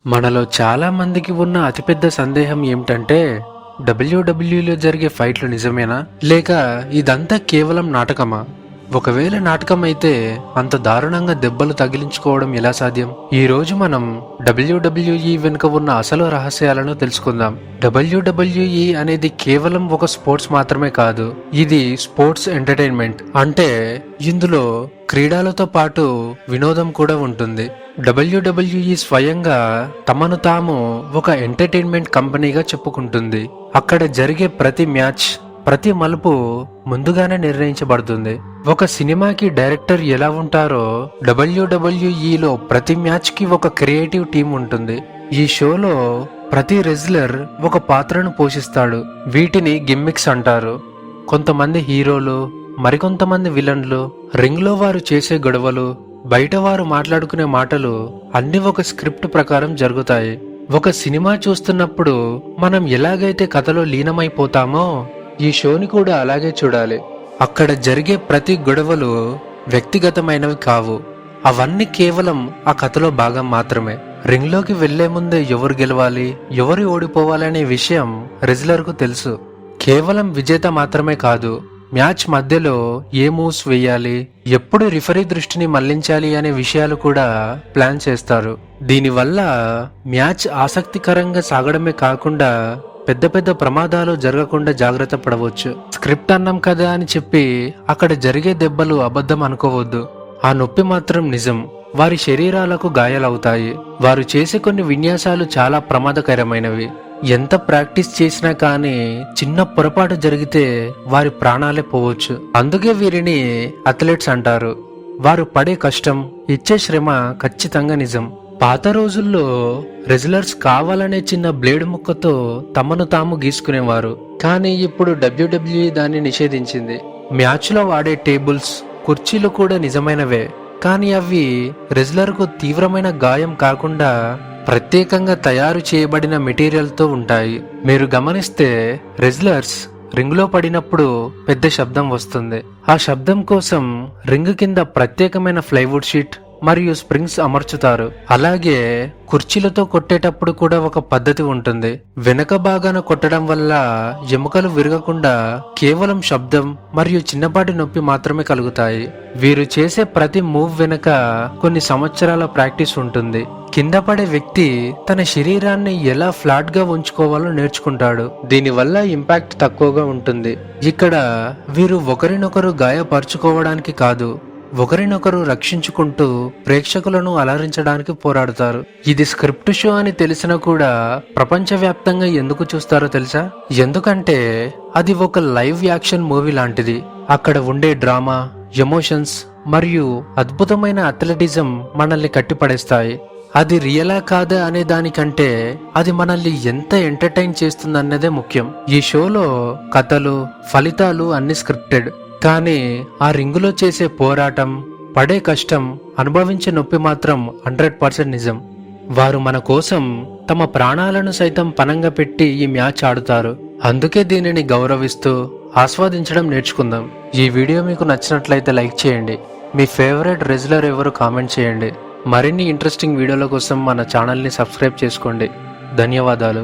మనలో చాలా మందికి ఉన్న అతిపెద్ద సందేహం ఏమిటంటే డబ్ల్యూడబ్ల్యూలో జరిగే ఫైట్లు నిజమేనా లేక ఇదంతా కేవలం నాటకమా? ఒకవేళ నాటకం అయితే అంత దారుణంగా దెబ్బలు తగిలించుకోవడం ఎలా సాధ్యం? ఈ రోజు మనం డబ్ల్యూడబ్ల్యూఈ వెనుక ఉన్న అసలు రహస్యాలను తెలుసుకుందాం. డబ్ల్యూడబ్ల్యూఈ అనేది కేవలం ఒక స్పోర్ట్స్ మాత్రమే కాదు, ఇది స్పోర్ట్స్ ఎంటర్టైన్మెంట్. అంటే ఇందులో క్రీడలతో పాటు వినోదం కూడా ఉంటుంది. డబ్ల్యూడబ్ల్యూఈ స్వయంగా తమను తాము ఒక ఎంటర్టైన్మెంట్ కంపెనీగా చెప్పుకుంటుంది. అక్కడ జరిగే ప్రతి మ్యాచ్, ప్రతి మలుపు ముందుగానే నిర్ణయించబడుతుంది. ఒక సినిమాకి డైరెక్టర్ ఎలా ఉంటారో డబ్ల్యూడబ్ల్యూఈలో ప్రతి మ్యాచ్ కి ఒక క్రియేటివ్ టీం ఉంటుంది. ఈ షోలో ప్రతి రెజ్లర్ ఒక పాత్రను పోషిస్తాడు. వీటిని గిమ్మిక్స్ అంటారు. కొంతమంది హీరోలు, మరికొంతమంది విలన్లు. రింగ్ లో వారు చేసే గొడవలు, బయట వారు మాట్లాడుకునే మాటలు అన్ని ఒక స్క్రిప్ట్ ప్రకారం జరుగుతాయి. ఒక సినిమా చూస్తున్నప్పుడు మనం ఎలాగైతే కథలో లీనమైపోతామో ఈ షోని కూడా అలాగే చూడాలి. అక్కడ జరిగే ప్రతి గొడవలు వ్యక్తిగతమైనవి కావు, అవన్నీ కేవలం ఆ కథలో భాగం మాత్రమే. రింగ్ లోకి వెళ్లే ముందే ఎవరు గెలవాలి, ఎవరు ఓడిపోవాలనే విషయం రెజ్లర్ కు తెలుసు. కేవలం విజేత మాత్రమే కాదు, మ్యాచ్ మధ్యలో ఏ మూవ్స్ వేయాలి, ఎప్పుడు రిఫరీ దృష్టిని మళ్లించాలి అనే విషయాలు కూడా ప్లాన్ చేస్తారు. దీనివల్ల మ్యాచ్ ఆసక్తికరంగా సాగడమే కాకుండా పెద్ద పెద్ద ప్రమాదాలు జరగకుండా జాగ్రత్త పడవచ్చు. స్క్రిప్ట్ అన్నాం కదా అని చెప్పి అక్కడ జరిగే దెబ్బలు అబద్ధం అనుకోవద్దు. ఆ నొప్పి మాత్రం నిజం. వారి శరీరాలకు గాయాలవుతాయి. వారు చేసే కొన్ని విన్యాసాలు చాలా ప్రమాదకరమైనవి. ఎంత ప్రాక్టీస్ చేసినా కానీ చిన్న పొరపాటు జరిగితే వారి ప్రాణాలే పోవచ్చు. అందుకే వీరిని అథ్లెట్స్ అంటారు. వారు పడే కష్టం, ఇచ్చే శ్రమ ఖచ్చితంగా నిజం. పాత రోజుల్లో రెజ్లర్స్ కావాలనే చిన్న బ్లేడ్ ముక్కతో తమను తాము గీసుకునేవారు. కానీ ఇప్పుడు డబ్ల్యూడబ్ల్యూఈ దాన్ని నిషేధించింది. మ్యాచ్ లో వాడే టేబుల్స్, కుర్చీలు కూడా నిజమైనవే, కానీ అవి రెజ్లర్ కు తీవ్రమైన గాయం కాకుండా ప్రత్యేకంగా తయారు చేయబడిన మెటీరియల్ తో ఉంటాయి. మీరు గమనిస్తే రెజ్లర్స్ రింగ్ లో పడినప్పుడు పెద్ద శబ్దం వస్తుంది. ఆ శబ్దం కోసం రింగ్ కింద ప్రత్యేకమైన ప్లైవుడ్ షీట్ మరియు స్ప్రింగ్స్ అమర్చుతారు. అలాగే కుర్చీలతో కొట్టేటప్పుడు కూడా ఒక పద్ధతి ఉంటుంది. వెనక భాగాన కొట్టడం వల్ల ఎముకలు విరగకుండా కేవలం శబ్దం మరియు చిన్నపాటి నొప్పి మాత్రమే కలుగుతాయి. వీరు చేసే ప్రతి మూవ్ వెనుక కొన్ని సంవత్సరాల ప్రాక్టీస్ ఉంటుంది. కింద పడే వ్యక్తి తన శరీరాన్ని ఎలా ఫ్లాట్ గా ఉంచుకోవాలో నేర్చుకుంటాడు. దీనివల్ల ఇంపాక్ట్ తక్కువగా ఉంటుంది. ఇక్కడ వీరు ఒకరినొకరు గాయపరుచుకోవడానికి కాదు, ఒకరినొకరు రక్షించుకుంటూ ప్రేక్షకులను అలరించడానికి పోరాడుతారు. ఇది స్క్రిప్ట్ షో అని తెలిసినా కూడా ప్రపంచవ్యాప్తంగా ఎందుకు చూస్తారో తెలుసా? ఎందుకంటే అది ఒక లైవ్ యాక్షన్ మూవీ లాంటిది. అక్కడ ఉండే డ్రామా, ఎమోషన్స్ మరియు అద్భుతమైన అథ్లెటిజం మనల్ని కట్టిపడేస్తాయి. అది రియలా కాదా అనే దానికంటే అది మనల్ని ఎంత ఎంటర్టైన్ చేస్తుందన్నదే ముఖ్యం. ఈ షోలో కథలు, ఫలితాలు అన్ని స్క్రిప్టెడ్, కానీ ఆ రింగులో చేసే పోరాటం, పడే కష్టం, అనుభవించే నొప్పి మాత్రం 100% నిజం. వారు మన కోసం తమ ప్రాణాలను సైతం పణంగా పెట్టి ఈ మ్యాచ్ ఆడుతారు. అందుకే దీనిని గౌరవిస్తూ ఆస్వాదించడం నేర్చుకుందాం. ఈ వీడియో మీకు నచ్చినట్లయితే లైక్ చేయండి. మీ ఫేవరెట్ రెజ్లర్ ఎవరు కామెంట్ చేయండి. మరిన్ని ఇంట్రెస్టింగ్ వీడియోల కోసం మన ఛానల్ని సబ్స్క్రైబ్ చేసుకోండి. ధన్యవాదాలు.